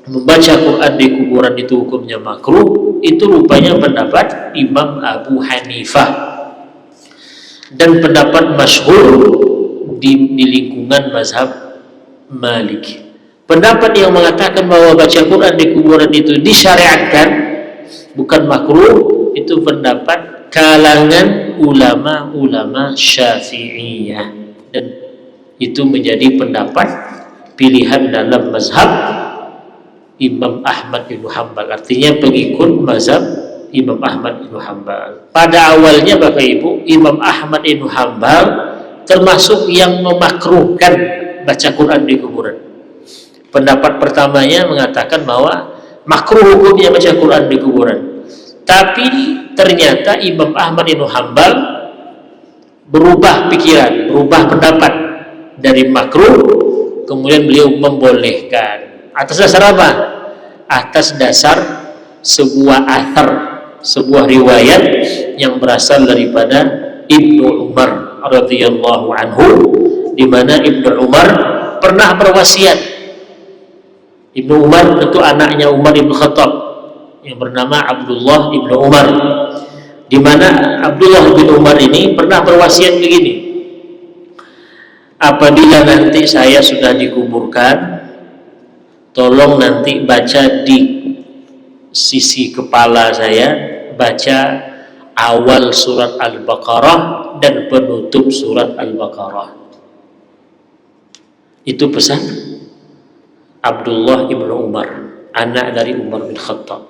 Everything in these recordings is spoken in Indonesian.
membaca Quran di kuburan itu hukumnya makruh, itu rupanya pendapat Imam Abu Hanifah dan pendapat masyhur di lingkungan mazhab Maliki. Pendapat yang mengatakan bahwa baca Quran di kuburan itu disyariatkan, bukan makruh, itu pendapat kalangan ulama-ulama Syafi'iyah, dan itu menjadi pendapat pilihan dalam mazhab Imam Ahmad bin Hanbal, artinya pengikut mazhab Imam Ahmad bin Hanbal. Pada awalnya Bapak Ibu, Imam Ahmad bin Hanbal termasuk yang memakruhkan baca Quran di kuburan. Pendapat pertamanya mengatakan bahwa makruh hukumnya baca Quran di kuburan. Tapi ternyata Imam Ahmad bin Hanbal berubah pikiran, berubah pendapat dari makruh, kemudian beliau membolehkan. Atas dasar apa? Atas dasar sebuah athar, sebuah riwayat yang berasal daripada Ibnu Umar radhiyallahu anhu, di mana Ibnu Umar pernah berwasiat. Ibnu Umar itu anaknya Umar bin Khattab yang bernama Abdullah Ibnu Umar, di mana Abdullah bin Umar ini pernah berwasiat begini: apabila nanti saya sudah dikuburkan, tolong nanti baca di sisi kepala saya, baca awal surat Al-Baqarah dan penutup surat Al-Baqarah. Itu pesan Abdullah ibnu Umar, anak dari Umar bin Khattab.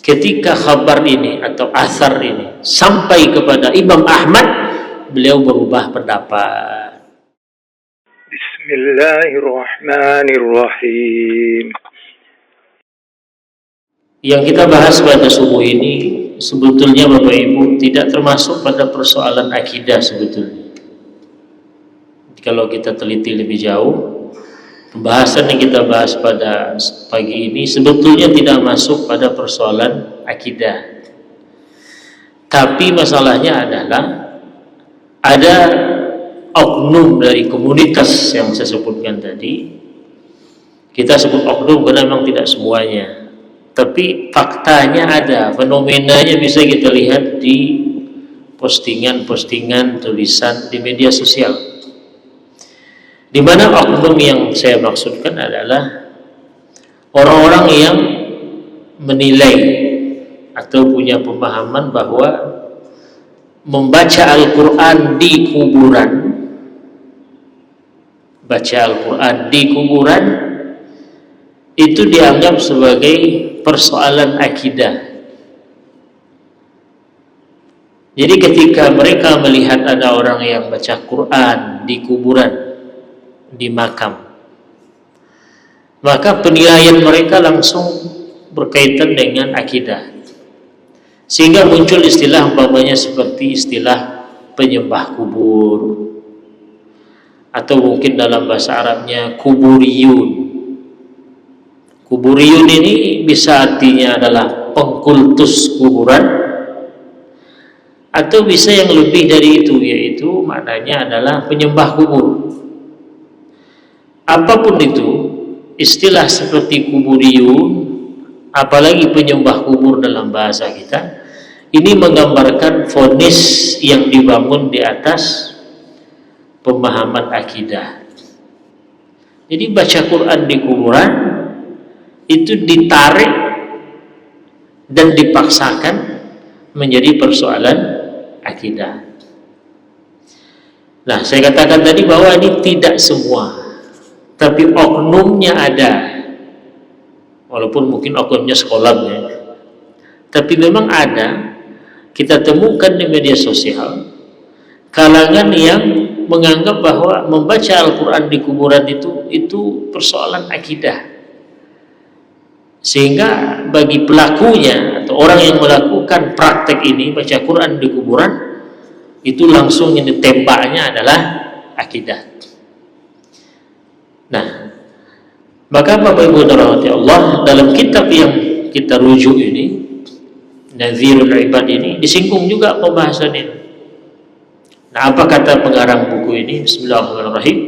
Ketika kabar ini atau asar ini sampai kepada Imam Ahmad, beliau berubah pendapat. Bismillahirrahmanirrahim. Yang kita bahas pada subuh ini sebetulnya Bapak Ibu tidak termasuk pada persoalan akidah sebetulnya. Kalau kita teliti lebih jauh, pembahasan yang kita bahas pada pagi ini sebetulnya tidak masuk pada persoalan akidah. Tapi masalahnya adalah ada oknum dari komunitas yang saya sebutkan tadi. Kita sebut oknum karena memang tidak semuanya, tapi faktanya ada, fenomenanya bisa kita lihat di postingan-postingan tulisan di media sosial, di mana oknum yang saya maksudkan adalah orang-orang yang menilai atau punya pemahaman bahwa membaca Al-Quran di kuburan, baca Al-Quran di kuburan itu dianggap sebagai persoalan akidah. Jadi ketika mereka melihat ada orang yang baca Quran di kuburan, di makam, maka penilaian mereka langsung berkaitan dengan akidah, sehingga muncul istilah umpamanya seperti istilah penyembah kubur, atau mungkin dalam bahasa Arabnya kuburiyun. Kuburiyun ini bisa artinya adalah pengkultus kuburan, atau bisa yang lebih dari itu, yaitu maknanya adalah penyembah kubur. Apapun itu, istilah seperti kuburiyun, apalagi penyembah kubur dalam bahasa kita, ini menggambarkan vonis yang dibangun di atas pemahaman akidah. Jadi baca Quran di kuburan itu ditarik dan dipaksakan menjadi persoalan akidah. Nah, saya katakan tadi bahwa ini tidak semua, tapi oknumnya ada, walaupun mungkin oknumnya sekolahnya, tapi memang ada. Kita temukan di media sosial kalangan yang menganggap bahwa membaca Al-Quran di kuburan itu persoalan akidah, sehingga bagi pelakunya atau orang yang melakukan praktek ini, baca Quran di kuburan, itu langsung yang ditembaknya adalah akidah. Nah, maka Bapak Ibu dirahmati Allah, dalam kitab yang kita rujuk ini, Nazirul Ibad ini, disinggung juga pembahasan ini. Nah, apa kata pengarang buku ini? Bismillahirrahmanirrahim.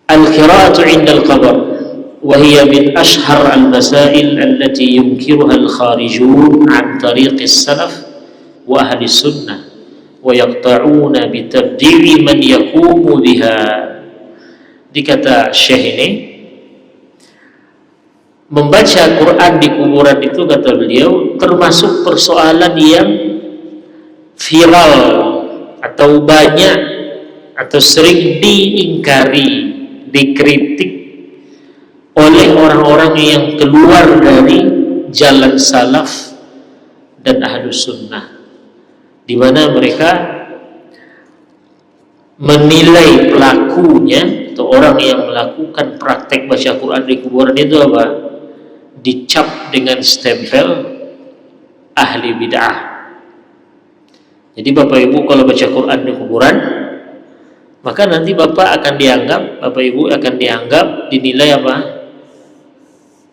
Al-qira'atu 'indal qabr وهي من أشهر المسائل التي ينكرها الخارجون عن طريق السلف وأهل السنة ويقطعون بتبديع من يقوم بها. Dikata Syekh ini, membaca Quran di kuburan itu, kata beliau, termasuk persoalan yang viral atau banyak atau sering diingkari, dikritik oleh orang-orang yang keluar dari jalan salaf dan ahlus sunnah, di mana mereka menilai pelakunya atau orang yang melakukan praktek baca Quran di kuburan itu apa? Dicap dengan stempel ahli bid'ah. Jadi Bapak Ibu kalau baca Quran di kuburan, maka nanti Bapak akan dianggap, Bapak Ibu akan dianggap, dinilai apa?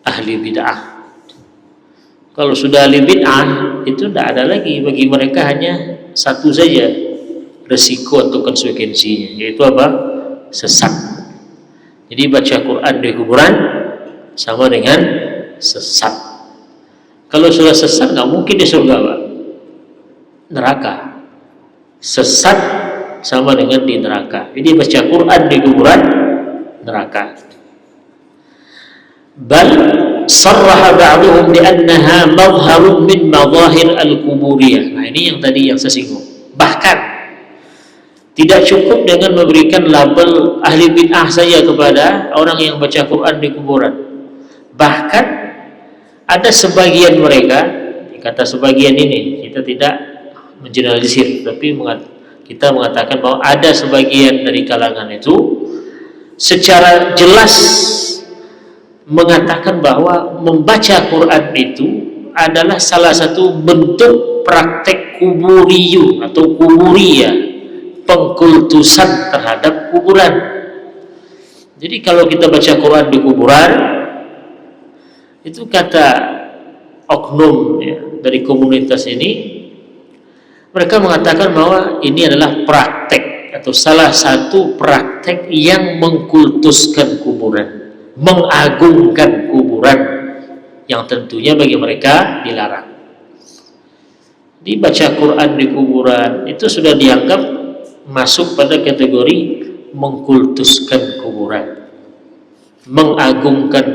Ahli bid'ah. Kalau sudah ahli bid'ah, itu tidak ada lagi, bagi mereka hanya satu saja resiko atau konsekuensinya, yaitu apa? Sesat. Jadi baca Quran di kuburan sama dengan sesat. Kalau sudah sesat, nggak mungkin di surga, Pak. Neraka. Sesat sama dengan di neraka. Jadi baca Quran di kuburan, neraka. Bal sarraha ba'duhum li'annaha madharun min madahir al-kuburiyah. Nah, ini yang tadi yang saya singgung. Bahkan tidak cukup dengan memberikan label ahli bid'ah saja kepada orang yang baca Quran di kuburan. Bahkan ada sebagian mereka, kata sebagian ini kita tidak mengeneralisir, tapi kita mengatakan bahwa ada sebagian dari kalangan itu secara jelas mengatakan bahwa membaca Quran itu adalah salah satu bentuk praktek kuburiyu atau kuburiyah, pengkultusan terhadap kuburan. Jadi kalau kita baca Quran di kuburan, itu kata oknum ya, dari komunitas ini, mereka mengatakan bahwa ini adalah praktek atau salah satu praktek yang mengkultuskan kuburan, mengagungkan kuburan, yang tentunya bagi mereka dilarang. Dibaca Quran di kuburan itu sudah dianggap masuk pada kategori mengkultuskan kuburan, mengagungkan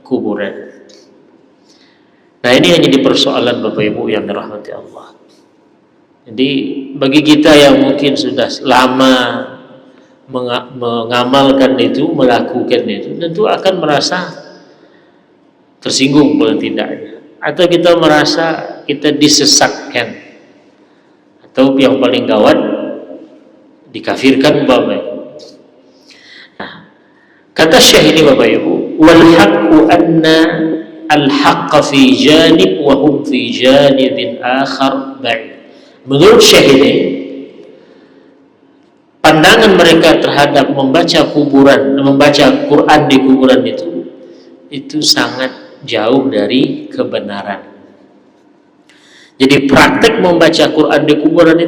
kuburan. Nah, ini yang jadi persoalan Bapak Ibu yang dirahmati Allah. Jadi bagi kita yang mungkin sudah lama mengamalkan itu, melakukan itu, tentu akan merasa tersinggung paling tidaknya, atau kita merasa kita disesatkan, atau yang paling gawat dikafirkan Bapak Ibu. Nah, kata Syekh ini Bapak Ibu, wal haqqu anna al-haqqa fi janib wa hum fi janibin akhar ba'id. Menurut Syekh ini, pandangan mereka terhadap membaca kuburan, membaca Quran di kuburan itu sangat jauh dari kebenaran. Jadi praktek membaca Quran di kuburan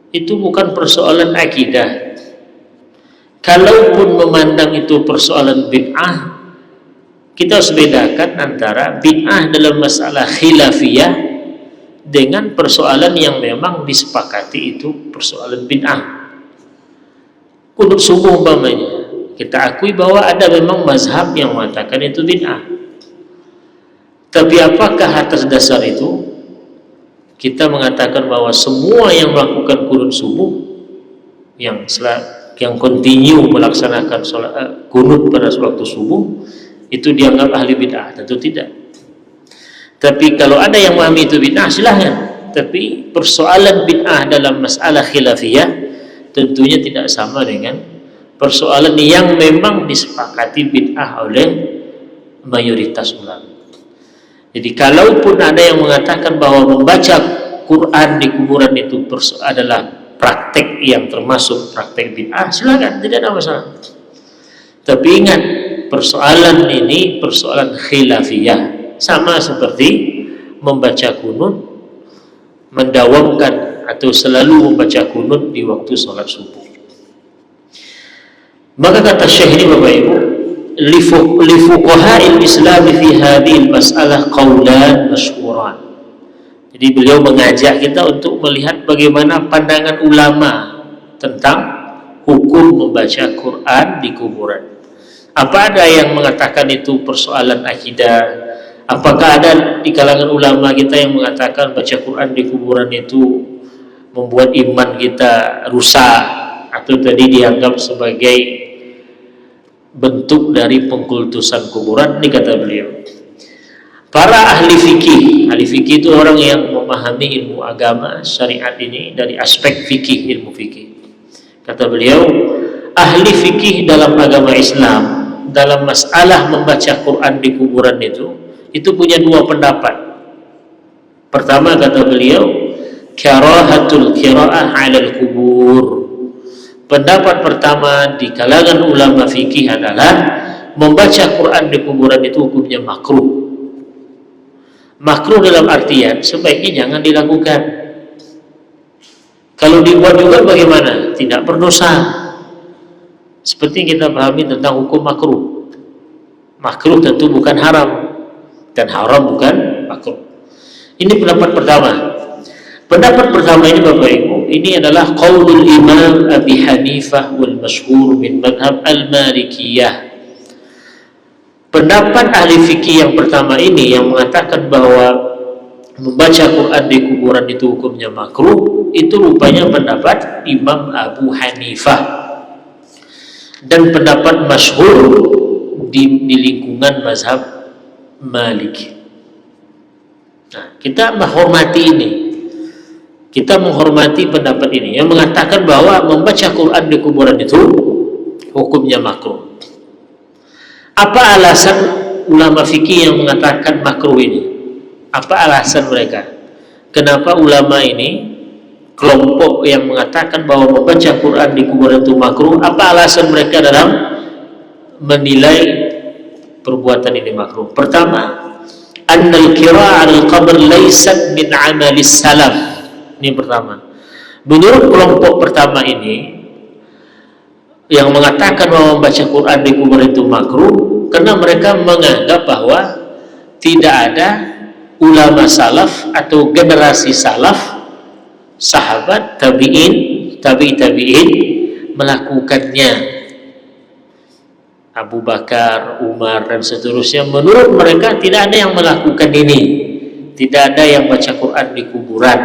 itu bukan persoalan akidah. Kalaupun memandang itu persoalan bid'ah, kita harus bedakan antara bid'ah dalam masalah khilafiyah dengan persoalan yang memang disepakati itu persoalan bid'ah. Qunut subuh umpamanya, kita akui bahwa ada memang mazhab yang mengatakan itu bid'ah. Tapi apakah atas dasar itu kita mengatakan bahwa semua yang melakukan qunut subuh, yang continue melaksanakan qunut pada waktu subuh, itu dianggap ahli bid'ah? Tentu tidak. Tapi kalau ada yang memahami itu bid'ah, silahkan. Tapi persoalan bid'ah dalam masalah khilafiyah tentunya tidak sama dengan persoalan yang memang disepakati bid'ah oleh mayoritas ulama. Jadi kalaupun ada yang mengatakan bahwa membaca Quran di kuburan itu adalah praktek yang termasuk praktek bid'ah, silakan, tidak ada masalah. Tapi ingat, persoalan ini persoalan khilafiyah. Sama seperti membaca kunut, mendawamkan atau selalu membaca kunut di waktu sholat subuh. Maka kata Syekh ini Bapak Ibu, lifuqaha'il Islam fi hadhihi al-mas'alah qaulan masyhuran. Jadi beliau mengajak kita untuk melihat bagaimana pandangan ulama tentang hukum membaca Quran di kuburan. Apa ada yang mengatakan itu persoalan akidah? Apakah ada di kalangan ulama kita yang mengatakan baca Quran di kuburan itu membuat iman kita rusak atau tadi dianggap sebagai bentuk dari pengkultusan kuburan? Ini kata beliau. Para ahli fikih itu orang yang memahami ilmu agama syariat ini dari aspek fikih, ilmu fikih. Kata beliau, ahli fikih dalam agama Islam dalam masalah membaca Quran di kuburan itu punya dua pendapat. Pertama kata beliau, karahatul qiraah 'alal kubur. Pendapat pertama di kalangan ulama fikih adalah membaca Quran di kuburan itu hukumnya makruh. Makruh dalam artian sebaiknya jangan dilakukan. Kalau dibuat juga bagaimana? Tidak berdosa. Seperti yang kita pahami tentang hukum makruh. Makruh tentu bukan haram dan haram bukan makruh. Ini pendapat pertama. Pendapat pertama ini Bapak Ibu, ini adalah qaulul Imam Abi Hanifah wal masyhur min madhab al-Malikiyah. Pendapat ahli fikih yang pertama ini yang mengatakan bahwa membaca Quran di kuburan itu hukumnya makruh, itu rupanya pendapat Imam Abu Hanifah dan pendapat masyhur di lingkungan mazhab Maliki. Nah, kita menghormati ini. Kita menghormati pendapat ini yang mengatakan bahwa membaca Quran di kuburan itu hukumnya makruh. Apa alasan ulama fikih yang mengatakan makruh ini? Apa alasan mereka? Kenapa ulama ini, kelompok yang mengatakan bahwa membaca Quran di kuburan itu makruh, apa alasan mereka dalam menilai perbuatan ini makruh? Pertama, annal qira'ah al-qabr laysat min amalis salaf. Ini pertama. Menurut kelompok pertama ini yang mengatakan bahwa membaca Quran di kuburan itu makruh, karena mereka menganggap bahwa tidak ada ulama salaf atau generasi salaf, sahabat, tabi'in, tabi'in melakukannya. Abu Bakar, Umar dan seterusnya, menurut mereka tidak ada yang melakukan ini. Tidak ada yang baca Quran di kuburan.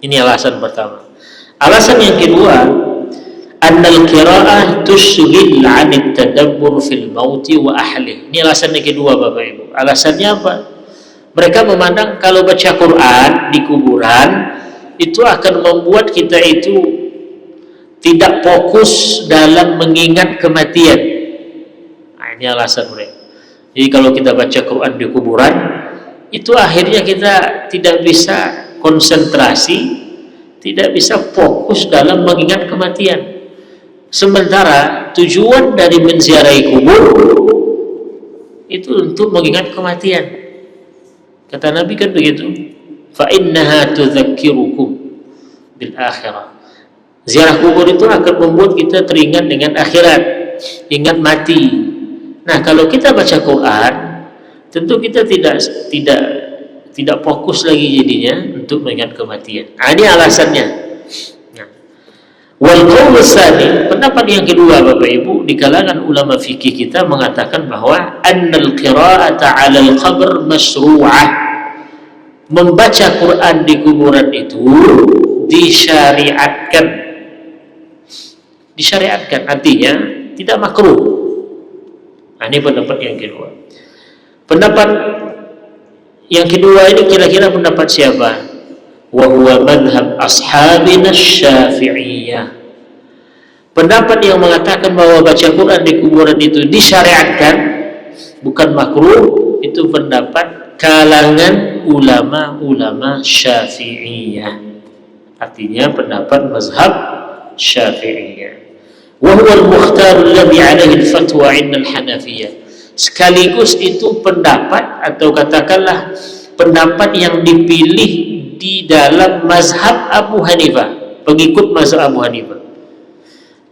Ini alasan pertama. Alasan yang kedua, annal qiraah tushghil 'anit tadabbur fil mauti wa ahli. Ini alasan yang kedua Bapak Ibu. Alasannya apa? Mereka memandang kalau baca Quran di kuburan itu akan membuat kita itu tidak fokus dalam mengingat kematian. Nah, ini alasan mereka. Jadi kalau kita baca Quran di kuburan itu akhirnya kita tidak bisa konsentrasi, tidak bisa fokus dalam mengingat kematian. Sementara tujuan dari menziarahi kubur itu untuk mengingat kematian. Kata Nabi kan begitu. Fa innaha tudzakkirukum bil akhirah. Ziarah kubur itu akan membuat kita teringat dengan akhirat, ingat mati. Nah, kalau kita baca Quran, tentu kita tidak fokus lagi jadinya untuk mengingat kematian. Nah, ini alasannya. Wal qaul tsani, pendapat yang kedua Bapak Ibu di kalangan ulama fikih kita mengatakan bahwa annal qira'ata 'alal qabr masyru'ah. Membaca Quran di kuburan itu disyariatkan. Disyariatkan artinya tidak makruh. Nah, ini pendapat yang kedua. Pendapat yang kedua ini kira-kira pendapat siapa? Wa huwa madhab ashabina Syafi'iyah. Pendapat yang mengatakan bahwa baca Quran di kuburan itu disyariatkan, bukan makruh, itu pendapat kalangan ulama-ulama Syafi'iyah. Artinya pendapat mazhab Syafi'iyah. Wa huwa al-mukhtar alladhi 'alaihi al-fatwa 'inda al-Hanafiyah. Sekaligus itu pendapat atau katakanlah pendapat yang dipilih di dalam mazhab Abu Hanifah, pengikut mazhab Abu Hanifah.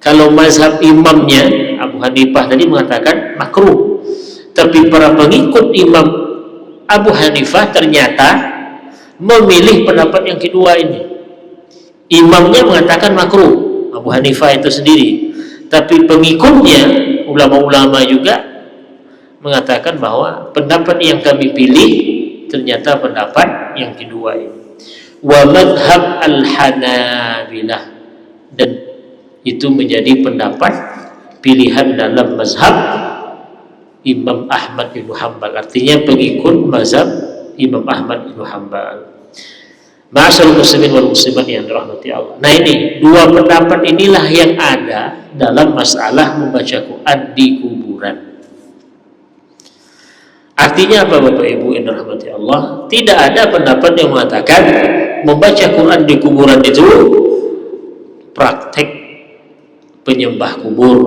Kalau mazhab imamnya Abu Hanifah tadi mengatakan makruh, tapi para pengikut Imam Abu Hanifah ternyata memilih pendapat yang kedua ini. Imamnya mengatakan makruh, Abu Hanifah itu sendiri, tapi pengikutnya, ulama-ulama juga mengatakan bahwa pendapat yang kami pilih ternyata pendapat yang kedua ini. Wa madhab al-Hanabilah, dan itu menjadi pendapat pilihan dalam mazhab Imam Ahmad bin Hanbal, artinya pengikut mazhab Imam Ahmad bin Hanbal. Ma'asyiral muslimin wal muslimat yang dirahmati Allah. Nah, ini dua pendapat inilah yang ada dalam masalah membaca Quran di kuburan. Artinya apa Bapak Ibu yang dirahmati Allah? Tidak ada pendapat yang mengatakan membaca Quran di kuburan itu praktek penyembah kubur,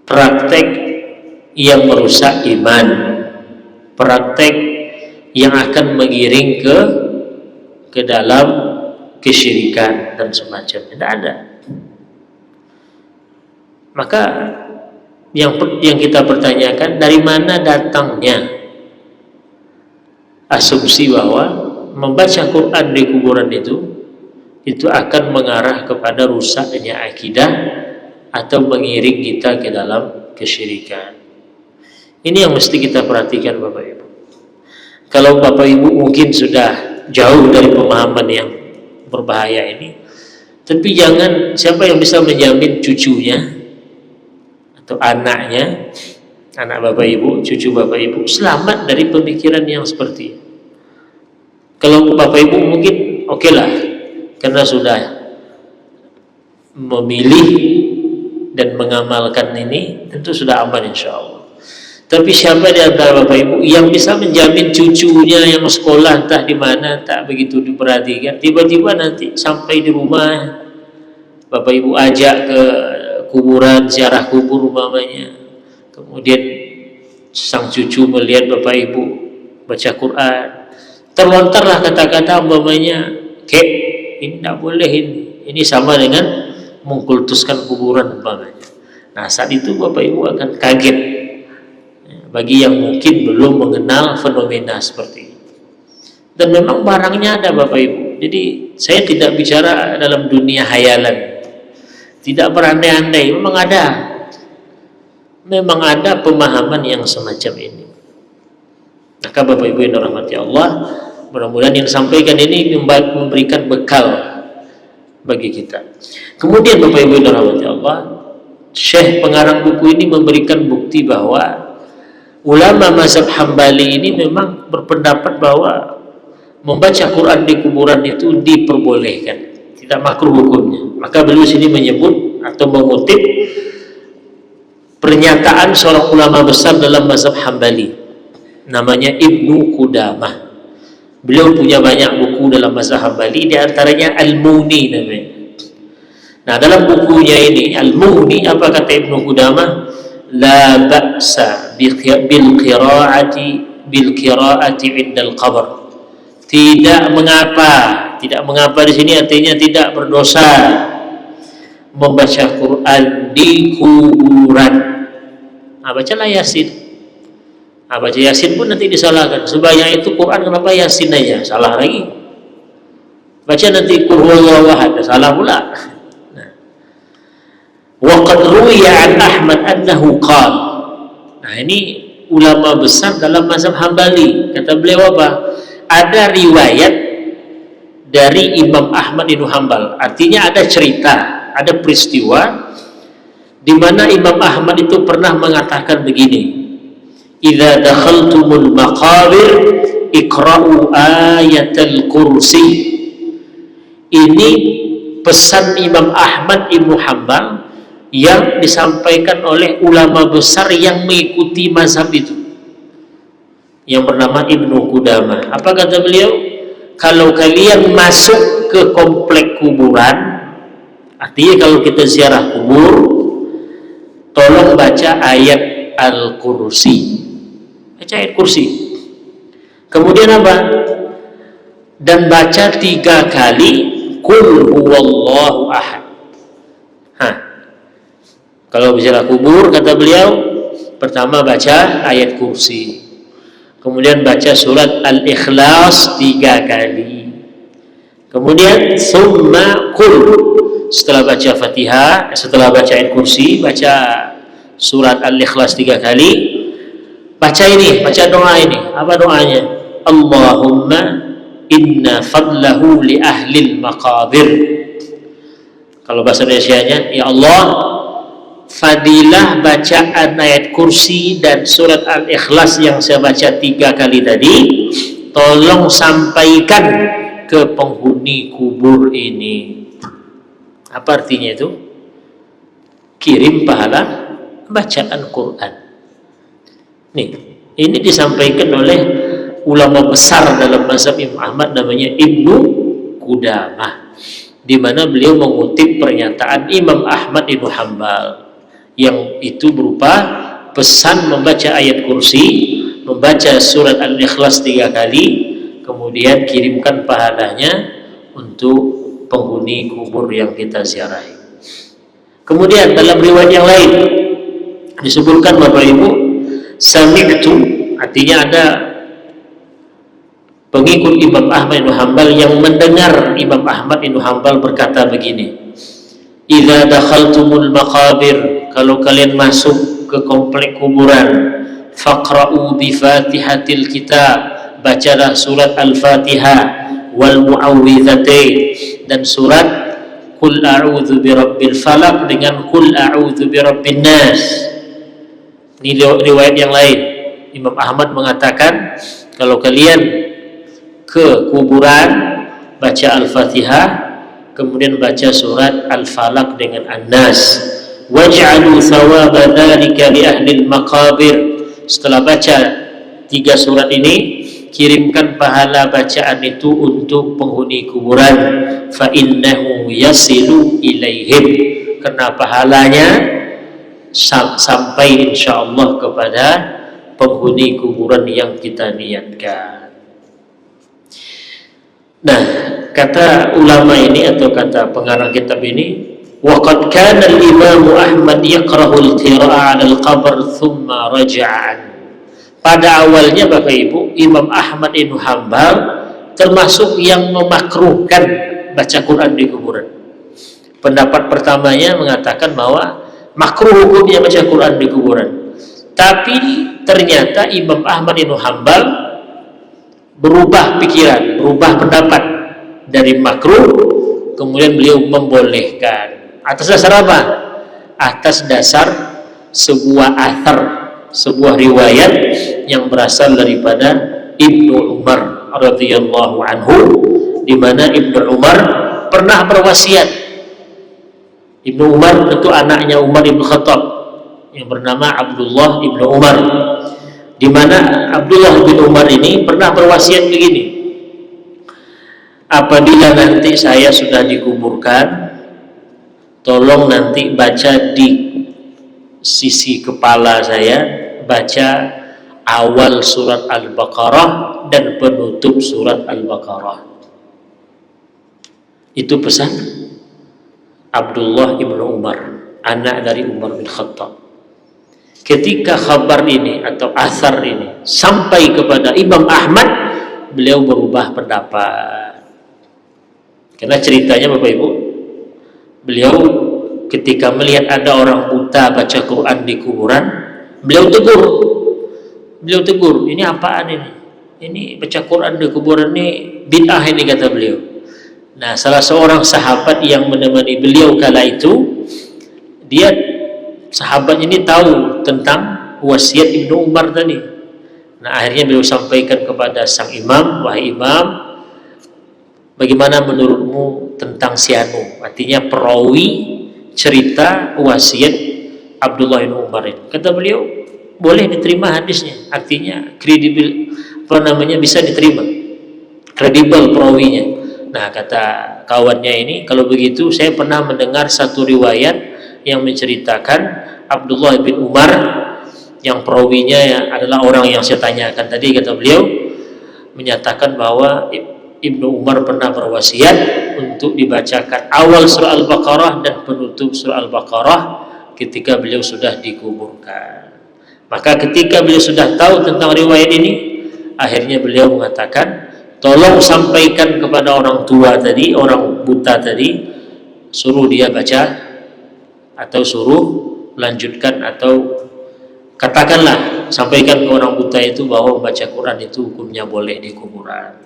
praktek yang merusak iman, praktek yang akan mengiring ke dalam kesyirikan dan semacamnya. Tidak ada. Maka yang kita pertanyakan, dari mana datangnya asumsi bahwa membaca Quran di kuburan itu akan mengarah kepada rusaknya akidah atau mengiring kita ke dalam kesyirikan. Ini yang mesti kita perhatikan Bapak Ibu. Kalau Bapak Ibu mungkin sudah jauh dari pemahaman yang berbahaya ini, tapi jangan, siapa yang bisa menjamin cucunya atau anaknya, anak Bapak Ibu, cucu Bapak Ibu selamat dari pemikiran yang seperti ini? Kalau Bapak Ibu mungkin oke lah, karena sudah memilih dan mengamalkan ini, tentu sudah aman insya Allah. Tapi siapa di antara Bapak Ibu yang bisa menjamin cucunya yang sekolah entah di mana tak begitu diperhatikan, tiba-tiba nanti sampai di rumah Bapak Ibu ajak ke kuburan, ziarah kubur umpamanya, kemudian sang cucu melihat Bapak Ibu baca Quran, terlontarlah kata-kata umpamanya, "Kek, ini tidak boleh, ini sama dengan mengkultuskan kuburan umpamanya." Nah, saat itu Bapak Ibu akan kaget, bagi yang mungkin belum mengenal fenomena seperti itu. Dan memang barangnya ada Bapak Ibu. Jadi saya tidak bicara dalam dunia hayalan, tidak berandai-andai, memang ada pemahaman yang semacam ini. Maka Bapak Ibu yang dirahmati Allah, mudah-mudahan yang disampaikan ini memberikan bekal bagi kita. Kemudian Bapak Ibu yang dirahmati Allah, Syekh pengarang buku ini memberikan bukti bahwa ulama mazhab Hambali ini memang berpendapat bahwa membaca Quran di kuburan itu diperbolehkan, tidak makruh hukumnya. Maka beliau sini menyebut atau mengutip pernyataan seorang ulama besar dalam mazhab Hambali, namanya Ibnu Qudamah. Beliau punya banyak buku dalam mazhab Hambali, di antaranya Al-Mughni namanya. Nah, dalam bukunya ini Al-Mughni, apa kata Ibnu Qudamah? La ba'sa bil qira'ati 'inda al-qabr. Tidak mengapa di sini artinya tidak berdosa membaca Quran di kuburan. Nah, bacalah Yasin. Nah, baca Yasin pun nanti disalahkan. Sebanyak itu Quran, kenapa Yasin aja? Salah lagi. Baca nanti Qul huwallahu ahad, salah pula. Wa qad ruwiya an Ahmad annahu qala. Nah, ini ulama besar dalam mazhab Hambali. Kata beliau apa? Ada riwayat dari Imam Ahmad bin Hanbal. Artinya ada cerita, ada peristiwa di mana Imam Ahmad itu pernah mengatakan begini: "Idza dakhaltumul maqabir iqra'u ayatal kursi." Ini pesan Imam Ahmad bin Hanbal yang disampaikan oleh ulama besar yang mengikuti mazhab itu, yang bernama Ibnu Qudamah. Apa kata beliau? Kalau kalian masuk ke komplek kuburan, artinya kalau kita ziarah kubur, tolong baca ayat Al-Kursi. Baca ayat kursi. Kemudian apa? Dan baca 3 kali Qul huwallahu ahad. Kalau bicara kubur, kata beliau, pertama baca ayat kursi, kemudian baca surat Al-Ikhlas 3 kali, kemudian summa qul, setelah baca Fatihah, setelah baca ayat kursi, baca surat Al-Ikhlas 3 kali, baca ini, baca doa ini. Apa doanya? Allahumma inna fadlahu li ahlil maqabir. Kalau bahasa Indonesianya, ya Allah, fadilah bacaan ayat kursi dan surat Al-Ikhlas yang saya baca 3 kali tadi, tolong sampaikan ke penghuni kubur ini. Apa artinya itu? Kirim pahala bacaan Quran. Nih, ini disampaikan oleh ulama besar dalam mazhab Imam Ahmad, namanya Ibnu Qudamah, di mana beliau mengutip pernyataan Imam Ahmad Ibnu Hanbal yang itu berupa pesan membaca ayat kursi, membaca surat Al-Ikhlas 3 kali, kemudian kirimkan pahalanya untuk penghuni kubur yang kita ziarahi. Kemudian dalam riwayat yang lain disebutkan, Bapak Ibu, sami'tu, artinya ada pengikut Imam Ahmad bin Hanbal yang mendengar Imam Ahmad bin Hanbal berkata begini, idza dakhaltumul maqabir, kalau kalian masuk ke komplek kuburan, faqra'u bi fatihatil kitab, bacalah surat Al-Fatihah, wal mu'awwidzatain, dan surat Qul a'udzu birabbil falaq dengan Qul a'udzu birabbin nas. Ini riwayat yang lain. Imam Ahmad mengatakan, kalau kalian ke kuburan, baca Al-Fatihah, kemudian baca surat Al-Falaq dengan An-Nas. Waj'alu thawaba dzalika li ahli al-maqabir. Setelah baca 3 surat ini, kirimkan pahala bacaan itu untuk penghuni kuburan, fa innahu yasilu ilaihim, karena pahalanya sampai insyaallah kepada penghuni kuburan yang kita niatkan. Nah, kata ulama ini atau kata pengarang kitab ini, waqad kana al-Imam Ahmad yaqra'u al-qira'ah 'ala al-qabr thumma raja'a. Pada awalnya Bapak Ibu, Imam Ahmad bin Hanbal termasuk yang memakruhkan baca Quran di kuburan. Pendapat pertamanya mengatakan bahwa makruh hukumnya baca Quran di kuburan. Tapi ternyata Imam Ahmad bin Hanbal berubah pikiran, berubah pendapat dari makruh, kemudian beliau membolehkan. Atas dasar apa? Atas dasar sebuah athar, sebuah riwayat yang berasal daripada Ibnu Umar radhiyallahu anhu, di mana Ibnu Umar pernah berwasiat. Ibnu Umar itu anaknya Umar bin Khattab yang bernama Abdullah Ibnu Umar, di mana Abdullah bin Umar ini pernah berwasiat begini, apabila nanti saya sudah dikuburkan, tolong nanti baca di sisi kepala saya, baca awal surat Al-Baqarah dan penutup surat Al-Baqarah. Itu pesan Abdullah ibnu Umar, anak dari Umar bin Khattab. Ketika kabar ini atau asar ini sampai kepada Imam Ahmad, beliau berubah pendapat. Karena ceritanya Bapak Ibu, beliau ketika melihat ada orang buta baca Quran di kuburan, beliau tegur, ini apaan ini? Ini baca Quran di kuburan ini bid'ah ini, kata beliau. Nah, salah seorang sahabat yang menemani beliau kala itu, dia sahabat ini tahu tentang wasiat Ibnu Umar tadi. Nah, akhirnya beliau sampaikan kepada sang imam, wahai imam, bagaimana menurutmu tentang si anu? Artinya perawi cerita wasiat Abdullah bin Umar ini. Kata beliau, boleh diterima hadisnya, artinya kredibel, bisa diterima, kredibel perawinya. Nah, kata kawannya ini, kalau begitu saya pernah mendengar satu riwayat yang menceritakan Abdullah bin Umar yang perawinya adalah orang yang saya tanyakan tadi. Kata beliau menyatakan bahwa Ibnu Umar pernah berwasiat untuk dibacakan awal surah Al-Baqarah dan penutup surah Al-Baqarah ketika beliau sudah dikuburkan. Maka ketika beliau sudah tahu tentang riwayat ini, akhirnya beliau mengatakan, tolong sampaikan kepada orang tua tadi, orang buta tadi, suruh dia baca atau suruh lanjutkan, atau katakanlah, sampaikan ke orang buta itu bahwa membaca Quran itu hukumnya boleh di kuburan.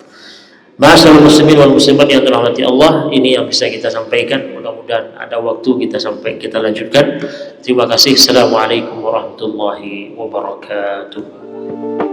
Ma'asyiral muslimin wal muslimat yang dirahmati Allah, ini yang bisa kita sampaikan. Mudah-mudahan ada waktu kita lanjutkan. Terima kasih. Assalamualaikum warahmatullahi wabarakatuh.